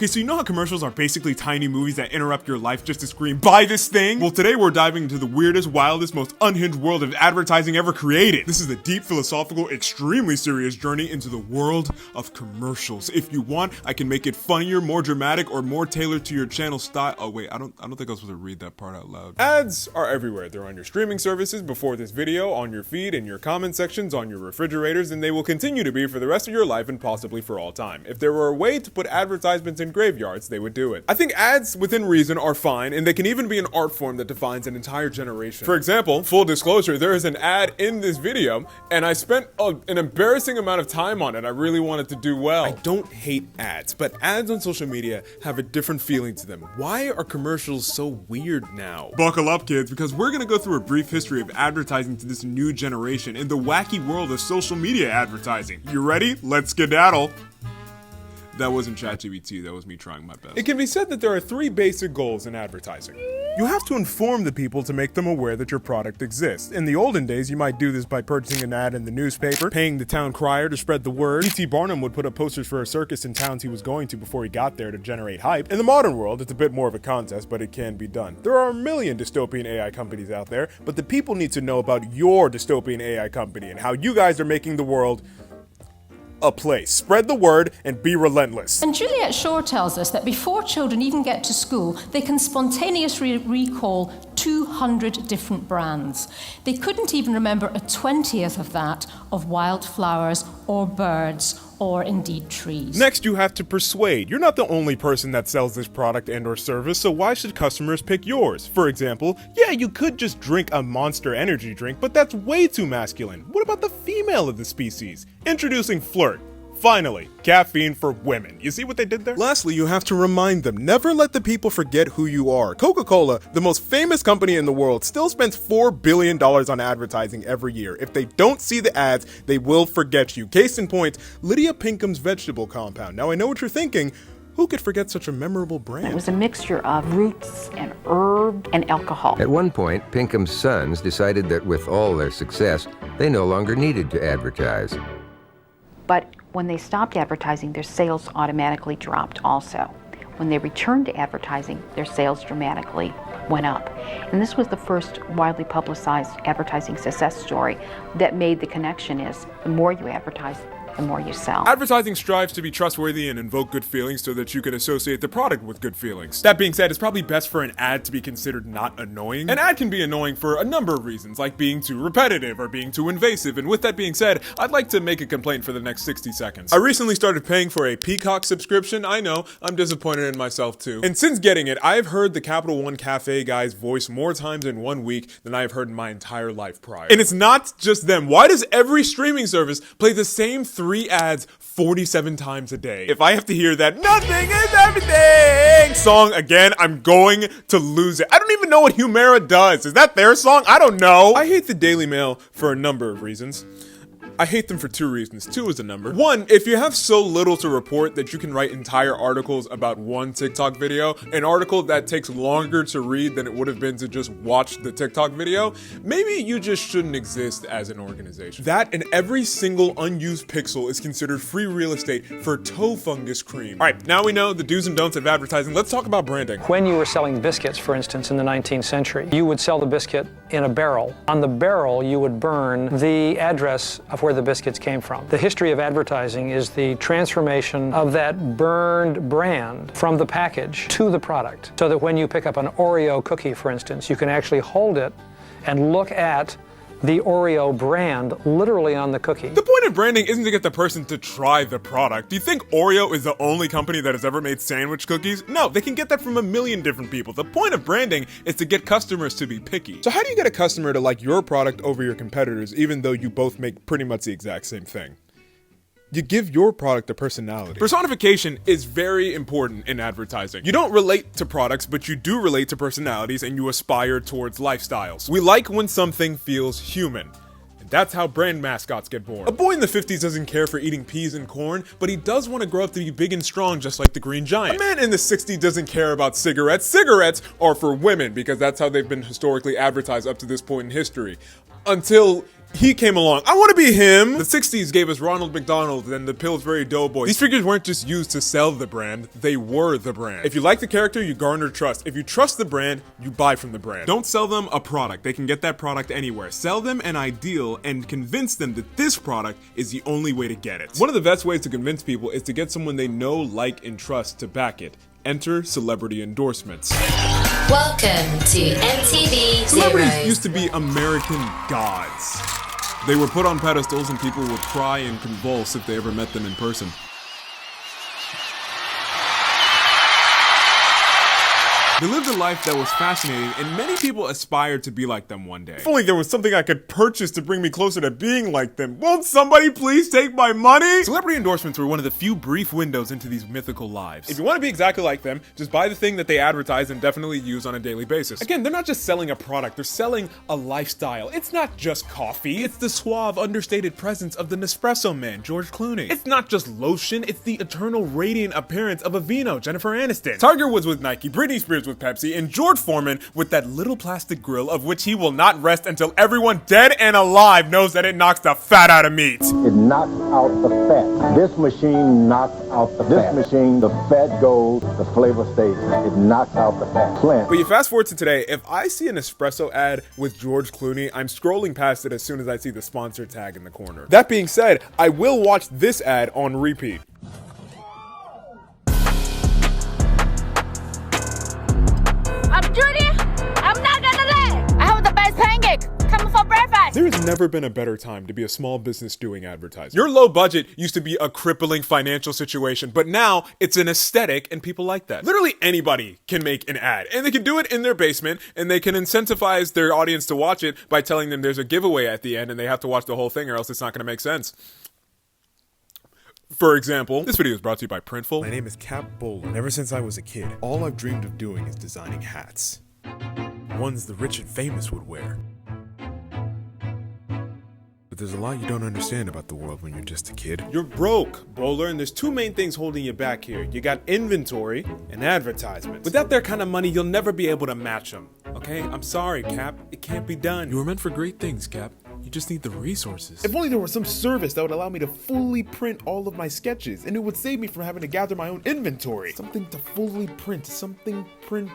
Okay, so you know how commercials are basically tiny movies that interrupt your life just to scream, buy this thing? Well, today we're diving into the weirdest, wildest, most unhinged world of advertising ever created. This is a deep, philosophical, extremely serious journey into the world of commercials. If you want, I can make it funnier, more dramatic, or more tailored to your channel style. Oh wait, I don't think I was supposed to read that part out loud. Ads are everywhere. They're on your streaming services, before this video, on your feed, in your comment sections, on your refrigerators, and they will continue to be for the rest of your life and possibly for all time. If there were a way to put advertisements in graveyards, they would do it. I think ads within reason are fine, and they can even be an art form that defines an entire generation. For example, full disclosure, there is an ad in this video, and I spent an embarrassing amount of time on it. I really wanted to do well. I don't hate ads, but ads on social media have a different feeling to them. Why are commercials so weird now? Buckle up, kids, because we're gonna go through a brief history of advertising to this new generation in the wacky world of social media advertising. You ready? Let's skedaddle. That wasn't ChatGPT, that was me trying my best. It can be said that there are three basic goals in advertising. You have to inform the people to make them aware that your product exists. In the olden days, you might do this by purchasing an ad in the newspaper, paying the town crier to spread the word. P.T. Barnum would put up posters for a circus in towns he was going to before he got there to generate hype. In the modern world, it's a bit more of a contest, but it can be done. There are a million dystopian AI companies out there, but the people need to know about your dystopian AI company and how you guys are making the world a place. Spread the word and be relentless. And Juliet Shaw tells us that before children even get to school, they can spontaneously recall 200 different brands. They couldn't even remember a 20th of that of wildflowers or birds or indeed trees. Next, you have to persuade. You're not the only person that sells this product and or service, so why should customers pick yours? For example, yeah, you could just drink a Monster energy drink, but that's way too masculine. What about the female of the species? Introducing Flirt. Finally, caffeine for women. You see what they did there? Lastly, you have to remind them, never let the people forget who you are. Coca-Cola, the most famous company in the world, still spends $4 billion on advertising every year. If they don't see the ads, they will forget you. Case in point, Lydia Pinkham's vegetable compound. Now I know what you're thinking, who could forget such a memorable brand? It was a mixture of roots and herb and alcohol. At one point, Pinkham's sons decided that with all their success, they no longer needed to advertise. But when they stopped advertising, their sales automatically dropped also. When they returned to advertising, their sales dramatically went up. And this was the first widely publicized advertising success story that made the connection is the more you advertise, the more you sell. Advertising strives to be trustworthy and invoke good feelings so that you can associate the product with good feelings. That being said, it's probably best for an ad to be considered not annoying. An ad can be annoying for a number of reasons, like being too repetitive or being too invasive. And with that being said, I'd like to make a complaint for the next 60 seconds. I recently started paying for a Peacock subscription. I know, I'm disappointed in myself too. And since getting it, I've heard the Capital One Cafe guy's voice more times in 1 week than I've heard in my entire life prior. And it's not just them. Why does every streaming service play the same 3 ads 47 times a day? If I have to hear that "nothing is everything" song again, I'm going to lose it. I don't even know what Humera does. Is that their song? I don't know. I hate the Daily Mail for a number of reasons. I hate them for 2 reasons. 2 is a number. 1, if you have so little to report that you can write entire articles about one TikTok video, an article that takes longer to read than it would have been to just watch the TikTok video, maybe you just shouldn't exist as an organization. That and every single unused pixel is considered free real estate for toe fungus cream. All right, now we know the do's and don'ts of advertising. Let's talk about branding. When you were selling biscuits, for instance, in the 19th century, you would sell the biscuit in a barrel. On the barrel, you would burn the address of where the biscuits came from. The history of advertising is the transformation of that burned brand from the package to the product, so that when you pick up an Oreo cookie, for instance, you can actually hold it and look at the Oreo brand literally on the cookie. The point of branding isn't to get the person to try the product. Do you think Oreo is the only company that has ever made sandwich cookies? No, they can get that from a million different people. The point of branding is to get customers to be picky. So how do you get a customer to like your product over your competitors, even though you both make pretty much the exact same thing? You give your product a personality. Personification is very important in advertising. You don't relate to products, but you do relate to personalities, and you aspire towards lifestyles. We like when something feels human. And that's how brand mascots get born. A boy in the 50s doesn't care for eating peas and corn, but he does want to grow up to be big and strong just like the Green Giant. A man in the 60s doesn't care about cigarettes. Cigarettes are for women because that's how they've been historically advertised up to this point in history. Until he came along. I want to be him. The 60s gave us Ronald McDonald and the Pillsbury Doughboy. These figures weren't just used to sell the brand, they were the brand. If you like the character, you garner trust. If you trust the brand, you buy from the brand. Don't sell them a product. They can get that product anywhere. Sell them an ideal and convince them that this product is the only way to get it. One of the best ways to convince people is to get someone they know, like, and trust to back it. Enter celebrity endorsements. Welcome to MTV Celebrities Zeros. used to be American gods. They were put on pedestals and people would cry and convulse if they ever met them in person. They lived a life that was fascinating, and many people aspired to be like them one day. If only there was something I could purchase to bring me closer to being like them. Won't somebody please take my money? Celebrity endorsements were one of the few brief windows into these mythical lives. If you want to be exactly like them, just buy the thing that they advertise and definitely use on a daily basis. Again, they're not just selling a product, they're selling a lifestyle. It's not just coffee, it's the suave, understated presence of the Nespresso man, George Clooney. It's not just lotion, it's the eternal radiant appearance of Aveeno, Jennifer Aniston. Tiger Woods with Nike, Britney Spears with Pepsi, and George Foreman with that little plastic grill of which he will not rest until everyone dead and alive knows that it knocks the fat out of meat. It knocks out the fat. This machine knocks out the fat. This machine, the fat goes, the flavor stays. It knocks out the fat. Plant. But you fast forward to today, if I see an espresso ad with George Clooney, I'm scrolling past it as soon as I see the sponsor tag in the corner. That being said, I will watch this ad on repeat. I'm Judy. I'm not gonna lie. I have the best pancake. Coming for breakfast. There has never been a better time to be a small business doing advertising. Your low budget used to be a crippling financial situation, but now it's an aesthetic and people like that. Literally anybody can make an ad, and they can do it in their basement, and they can incentivize their audience to watch it by telling them there's a giveaway at the end and they have to watch the whole thing or else it's not going to make sense. For example, this video is brought to you by Printful. My name is Cap Bowler, and ever since I was a kid, all I've dreamed of doing is designing hats. Ones the rich and famous would wear. But there's a lot you don't understand about the world when you're just a kid. You're broke, Bowler, and there's two main things holding you back here. You got inventory and advertisements. Without their kind of money, you'll never be able to match them. Okay? I'm sorry, Cap. It can't be done. You were meant for great things, Cap. You just need the resources. If only there was some service that would allow me to fully print all of my sketches, and it would save me from having to gather my own inventory. Something to fully print, something printful.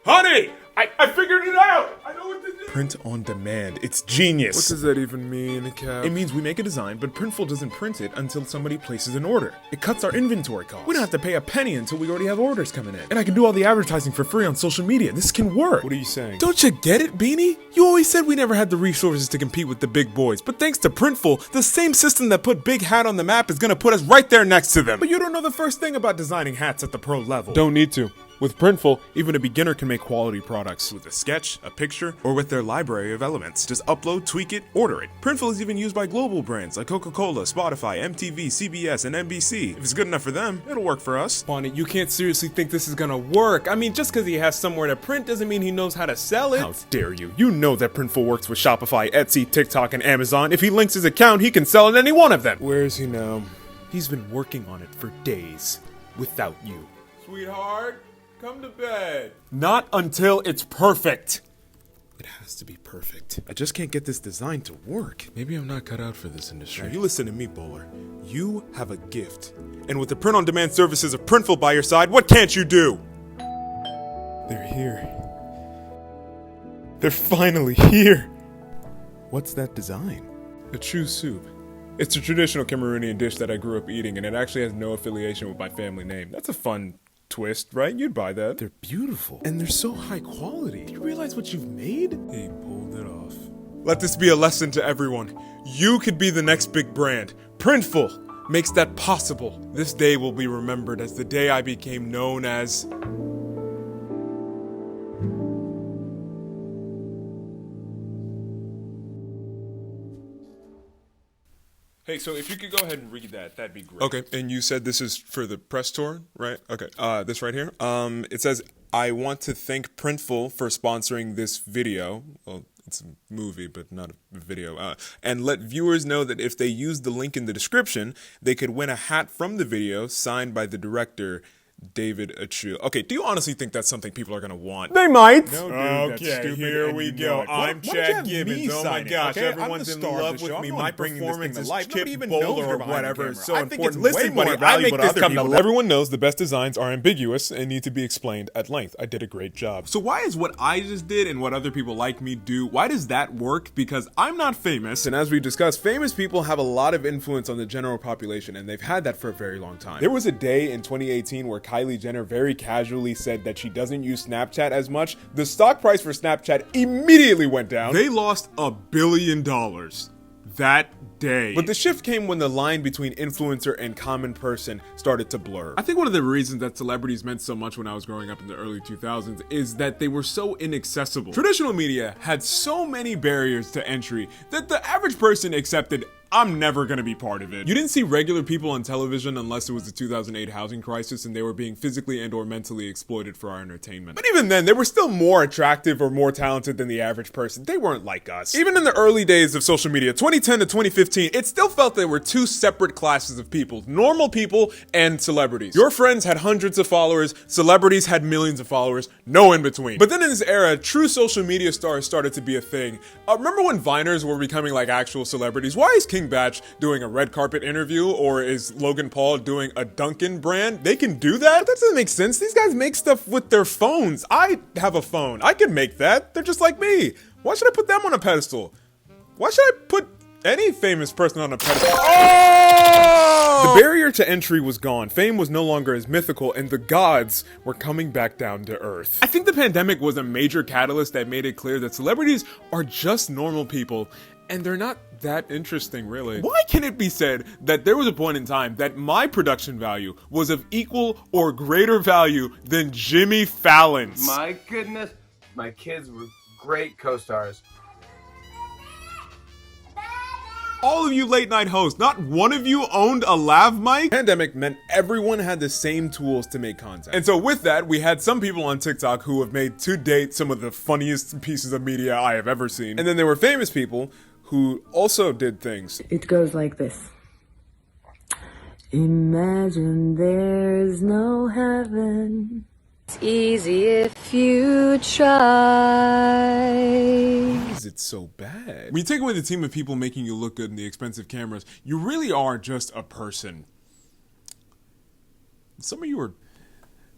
Honey! I figured it out! I know what to do! Print on demand. It's genius. What does that even mean, Cap? It means we make a design, but Printful doesn't print it until somebody places an order. It cuts our inventory costs. We don't have to pay a penny until we already have orders coming in. And I can do all the advertising for free on social media. This can work. What are you saying? Don't you get it, Beanie? You always said we never had the resources to compete with the big boys. But thanks to Printful, the same system that put Big Hat on the map is gonna put us right there next to them. But you don't know the first thing about designing hats at the pro level. Don't need to. With Printful, even a beginner can make quality products with a sketch, a picture, or with their library of elements. Just upload, tweak it, order it. Printful is even used by global brands like Coca-Cola, Spotify, MTV, CBS, and NBC. If it's good enough for them, it'll work for us. Bonnie, you can't seriously think this is gonna work. I mean, just because he has somewhere to print doesn't mean he knows how to sell it. How dare you? You know that Printful works with Shopify, Etsy, TikTok, and Amazon. If he links his account, he can sell at any one of them. Where is he now? He's been working on it for days. Without you. Sweetheart? Come to bed. Not until it's perfect. It has to be perfect. I just can't get this design to work. Maybe I'm not cut out for this industry. Now you listen to me, Bowler. You have a gift. And with the print-on-demand services of Printful by your side, what can't you do? They're here. They're finally here. What's that design? A chou soup. It's a traditional Cameroonian dish that I grew up eating, and it actually has no affiliation with my family name. That's a fun twist, right? You'd buy that. They're beautiful. And they're so high quality. Do you realize what you've made? He pulled it off. Let this be a lesson to everyone. You could be the next big brand. Printful makes that possible. This day will be remembered as the day I became known as... Hey, so if you could go ahead and read that, that'd be great. Okay, and you said this is for the press tour, right? Okay, this right here. It says, I want to thank Printful for sponsoring this video. Well, it's a movie, but not a video. And let viewers know that if they use the link in the description, they could win a hat from the video signed by the director, David Achille. Okay, do you honestly think that's something people are gonna want? They might. No, dude, okay, that's stupid, here we go. I'm Chad Gibbons. Oh my gosh, everyone's in love with me. My performance is Chip Bowler or whatever is so important. Listen, buddy, I make this come to life. Everyone knows the best designs are ambiguous and need to be explained at length. I did a great job. So why is what I just did and what other people like me do, why does that work? Because I'm not famous, and as we discussed, famous people have a lot of influence on the general population, and they've had that for a very long time. There was a day in 2018 where Kylie Jenner very casually said that she doesn't use Snapchat as much. The stock price for Snapchat immediately went down. They lost $1 billion that day. But the shift came when the line between influencer and common person started to blur. I think one of the reasons that celebrities meant so much when I was growing up in the early 2000s is that they were so inaccessible. Traditional media had so many barriers to entry that the average person accepted, I'm never gonna be part of it. You didn't see regular people on television unless it was the 2008 housing crisis and they were being physically and or mentally exploited for our entertainment. But even then, they were still more attractive or more talented than the average person. They weren't like us. Even in the early days of social media, 2010 to 2015, it still felt there were two separate classes of people, normal people and celebrities. Your friends had hundreds of followers, celebrities had millions of followers, no in between. But then in this era, true social media stars started to be a thing. Remember when Viners were becoming like actual celebrities? Why is King Batch doing a red carpet interview, or is Logan Paul doing a Dunkin' brand? They can do that? That doesn't make sense. These guys make stuff with their phones. I have a phone. I can make that. They're just like me. Why should I put them on a pedestal? Why should I put any famous person on a pedestal? Oh! The barrier to entry was gone. Fame was no longer as mythical, and the gods were coming back down to earth. I think the pandemic was a major catalyst that made it clear that celebrities are just normal people, and they're not that interesting, really. Why can it be said that there was a point in time that my production value was of equal or greater value than Jimmy Fallon's? My goodness, my kids were great co-stars. All of you late night hosts, not one of you owned a lav mic? Pandemic meant everyone had the same tools to make content. And so with that, we had some people on TikTok who have made to date some of the funniest pieces of media I have ever seen. And then there were famous people who also did things. It goes like this. Imagine there's no heaven. It's easy if you try. Why is it so bad? When you take away the team of people making you look good in the expensive cameras, you really are just a person. Some of you are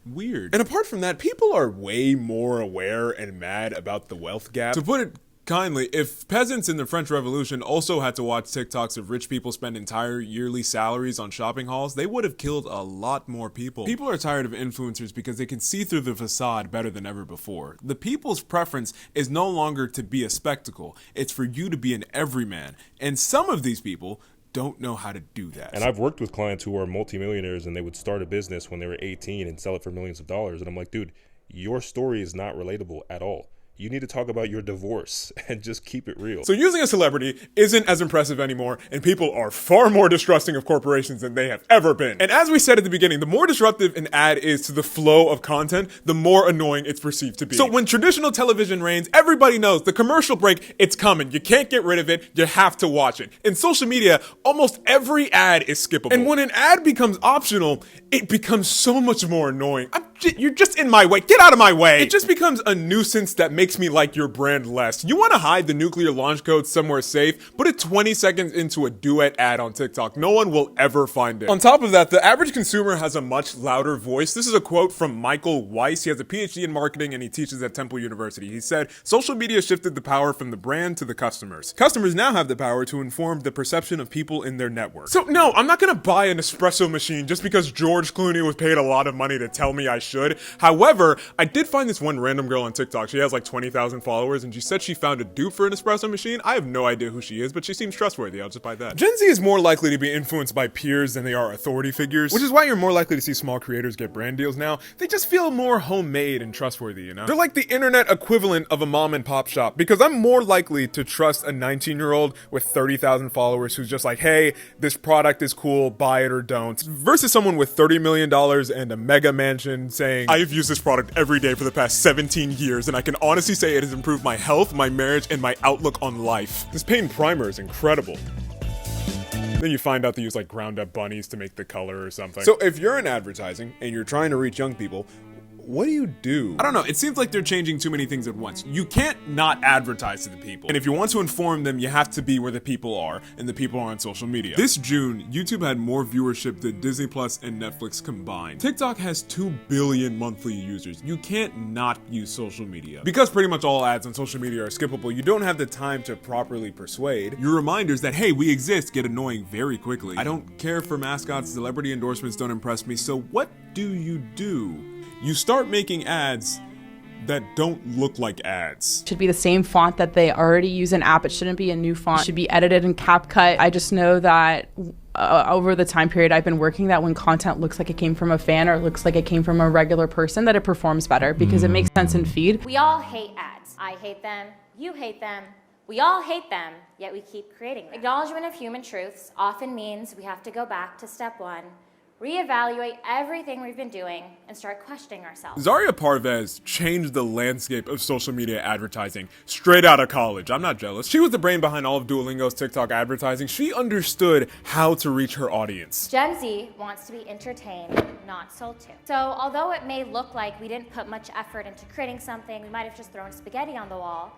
weird. And apart from that, people are way more aware and mad about the wealth gap. To put it kindly, if peasants in the French Revolution also had to watch TikToks of rich people spend entire yearly salaries on shopping hauls, they would have killed a lot more people. People are tired of influencers because they can see through the facade better than ever before. The people's preference is no longer to be a spectacle, it's for you to be an everyman. And some of these people don't know how to do that. And I've worked with clients who are multimillionaires and they would start a business when they were 18 and sell it for millions of dollars. And I'm like, dude, your story is not relatable at all. You need to talk about your divorce and just keep it real. So using a celebrity isn't as impressive anymore, and people are far more distrusting of corporations than they have ever been. And as we said at the beginning, the more disruptive an ad is to the flow of content, the more annoying it's perceived to be. So when traditional television reigns, everybody knows the commercial break, it's coming. You can't get rid of it. You have to watch it. In social media, almost every ad is skippable. And when an ad becomes optional, it becomes so much more annoying. You're just in my way. Get out of my way. It just becomes a nuisance that makes me like your brand less. You want to hide the nuclear launch code somewhere safe? Put it 20 seconds into a duet ad on TikTok. No one will ever find it. On top of that, the average consumer has a much louder voice. This is a quote from Michael Weiss. He has a PhD in marketing and he teaches at Temple University. He said, social media shifted the power from the brand to the customers. Customers now have the power to inform the perception of people in their network. So no, I'm not going to buy an espresso machine just because George Clooney was paid a lot of money to tell me I should. However, I did find this one random girl on TikTok. She has like 20,000 followers and she said she found a dupe for an espresso machine. I have no idea who she is, but she seems trustworthy. I'll just buy that. Gen Z is more likely to be influenced by peers than they are authority figures, which is why you're more likely to see small creators get brand deals now. They just feel more homemade and trustworthy, you know? They're like the internet equivalent of a mom and pop shop, because I'm more likely to trust a 19-year-old with 30,000 followers who's just like, hey, this product is cool, buy it or don't, versus someone with $30 million and a mega mansion saying, I've used this product every day for the past 17 years and I can honestly say it has improved my health, my marriage, and my outlook on life. This paint primer is incredible. Then you find out they use like ground up bunnies to make the color or something. So if you're in advertising and you're trying to reach young people, what do you do? I don't know. It seems like they're changing too many things at once. You can't not advertise to the people. And if you want to inform them, you have to be where the people are, and the people are on social media. This June, YouTube had more viewership than Disney Plus and Netflix combined. TikTok has 2 billion monthly users. You can't not use social media. Because pretty much all ads on social media are skippable, you don't have the time to properly persuade. Your reminders that, hey, we exist, get annoying very quickly. I don't care for mascots, celebrity endorsements don't impress me, so what do? You start making ads that don't look like ads. It should be the same font that they already use in app. It shouldn't be a new font. It should be edited in CapCut. I just know that over the time period I've been working, that when content looks like it came from a fan or looks like it came from a regular person, that it performs better because it makes sense in feed. We all hate ads. I hate them. You hate them. We all hate them, yet we keep creating them. Acknowledgement of human truths often means we have to go back to step one, reevaluate everything we've been doing, and start questioning ourselves. Zarya Parvez changed the landscape of social media advertising straight out of college. I'm not jealous. She was the brain behind all of Duolingo's TikTok advertising. She understood how to reach her audience. Gen Z wants to be entertained, not sold to. So although it may look like we didn't put much effort into creating something, we might have just thrown spaghetti on the wall,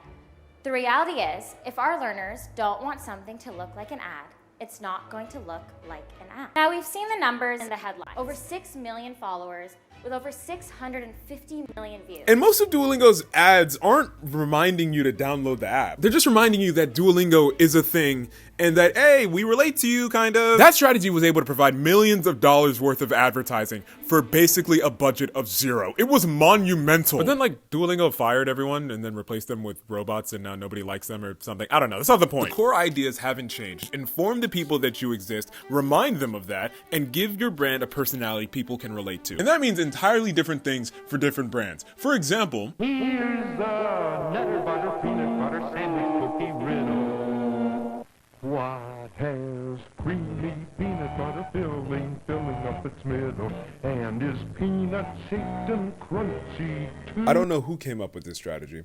the reality is, if our learners don't want something to look like an ad, it's not going to look like an app. Now, we've seen the numbers in the headline. Over 6 million followers with over 650 million views. And most of Duolingo's ads aren't reminding you to download the app. They're just reminding you that Duolingo is a thing and that, hey, we relate to you, kind of. That strategy was able to provide millions of dollars worth of advertising for basically a budget of zero. It was monumental. But then, like, Duolingo fired everyone and then replaced them with robots and now nobody likes them or something. I don't know. That's not the point. The core ideas haven't changed. Inform the people that you exist, remind them of that, and give your brand a personality people can relate to. And that means entirely different things for different brands. For example, here's the Nutter Butter Peanut Butter Sandwich Cookie riddle. What has creamy peanut butter filling up its middle? And is peanut shaped and crunchy too? I don't know who came up with this strategy,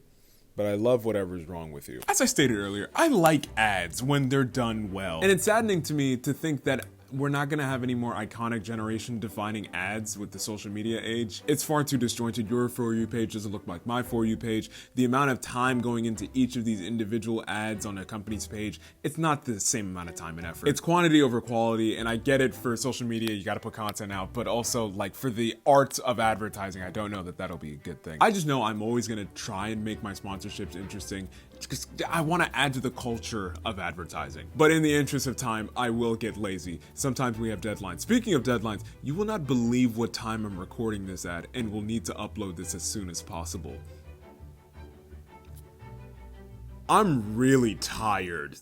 but I love whatever's wrong with you. As I stated earlier, I like ads when they're done well. And it's saddening to me to think that we're not gonna have any more iconic generation defining ads with the social media age. It's far too disjointed. Your For You page doesn't look like my For You page. The amount of time going into each of these individual ads on a company's page, it's not the same amount of time and effort. It's quantity over quality, and I get it for social media, you gotta put content out, but also like for the art of advertising, I don't know that that'll be a good thing. I just know I'm always gonna try and make my sponsorships interesting because I wanna add to the culture of advertising. But in the interest of time, I will get lazy. Sometimes we have deadlines. Speaking of deadlines, you will not believe what time I'm recording this at and will need to upload this as soon as possible. I'm really tired.